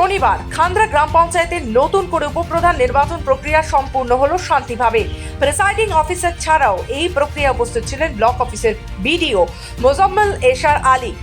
শনিবার খান্দ্রা গ্রাম পঞ্চায়েতের নতুন করে উপপ্রধান নির্বাচন প্রক্রিয়া সম্পূর্ণ হলো শান্তিভাবে। প্রিসাইডিং অফিসার ছাড়াও এই প্রক্রিয়া উপস্থিত ছিলেন ব্লক অফিসের বিডিও মোজাম্মেল এশার আলী।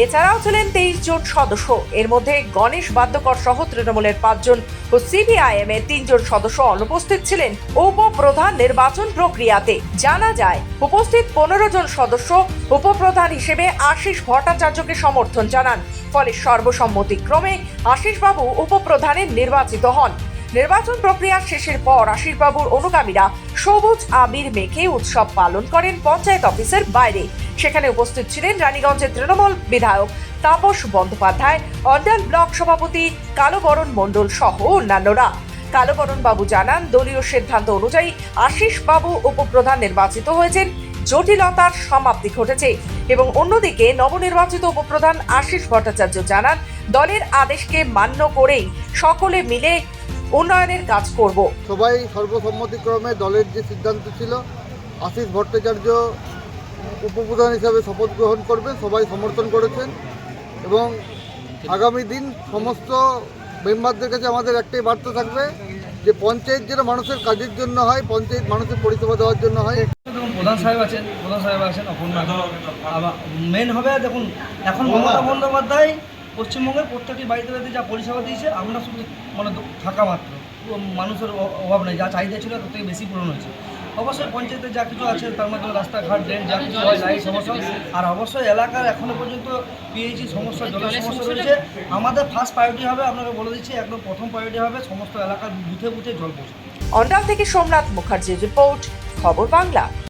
এছাড়াও ছিলেন 23 জন সদস্য। এর মধ্যে গণেশ বাদ্যকর সহ তৃণমূলের 5 জন ও সিপিআইএম এর 3 জন সদস্য অনুপস্থিত ছিলেন উপপ্রধান নির্বাচন প্রক্রিয়াতে। জানা যায়, উপস্থিত 15 জন সদস্য উপপ্রধান হিসেবে আশিস ভট্টাচার্যকে সমর্থন জানান। ফলে সর্বসম্মতিক্রমে আশিসবাবু উপপ্রধানে নির্বাচিত হন। নির্বাচন প্রক্রিয়া শেষের পর আশিসবাবুর অনুগামীরা সবুজ আবির মেখে উৎসব পালন করেন পঞ্চায়েত অফিসের বাইরে। সেখানে উপস্থিত ছিলেন রানীগঞ্জের তৃণমূল বিধায়ক তাপস বন্দ্যোপাধ্যায়, অন্ডাল ব্লক সভাপতি কালোবরণ মণ্ডল সহ অন্যান্যরা। কালোবরণ বাবু জানান, দলীয় সিদ্ধান্ত অনুযায়ী আশিস বাবু উপপ্রধান নির্বাচিত হয়েছেন। জটিলতার সমাপ্তি ঘটেছে। এবং অন্যদিকে নবনির্বাচিত উপপ্রধান আশিস ভট্টাচার্য জানান, দলের আদেশকে মান্য করেই সকলে মিলে উন্নয়নের কাজ করব। সবাই সর্বসম্মতিক্রমে দলের যে সিদ্ধান্ত ছিল আশিস ভট্টাচার্য উপপ্রধান হিসাবে শপথ গ্রহণ করবে, সবাই সমর্থন করেছেন। এবং আগামী দিন সমস্ত মেম্বারদের কাছে আমাদের একটাই বার্তা থাকবে যে পঞ্চায়েত যেন মানুষের কাজের জন্য হয়, পঞ্চায়েত মানুষের পরিষেবা দেওয়ার জন্য হয়। দেখুন, প্রধান সাহেব আছেন মেন হবে। দেখুন, এখন মমতা বন্দ্যোপাধ্যায় পশ্চিমবঙ্গের প্রত্যেকটি বাড়িতে বাড়িতে যা পরিষেবা দিয়েছে, আমরা শুধু থাকা মাত্র, মানুষের অভাব নেই। যা চাহিদা ছিল তার থেকে বেশি পূরণ হয়েছে। অবশ্যই পঞ্চায়েতে যা কিছু আছে তার মধ্যে রাস্তাঘাট, ড্রেন যা কিছু হয়, লাইট সমস্যা, আর অবশ্যই এলাকার এখনও পর্যন্ত পিএইচি সমস্যা, জলের সমস্যা রয়েছে। আমাদের ফার্স্ট প্রায়োরিটি হবে, আপনাকে বলে দিচ্ছি, একদম প্রথম প্রায়োরিটি হবে সমস্ত এলাকার বুথে বুথে জল পৌঁছে। অন্ডাল থেকে সোমনাথ মুখার্জির রিপোর্ট, খবর বাংলা।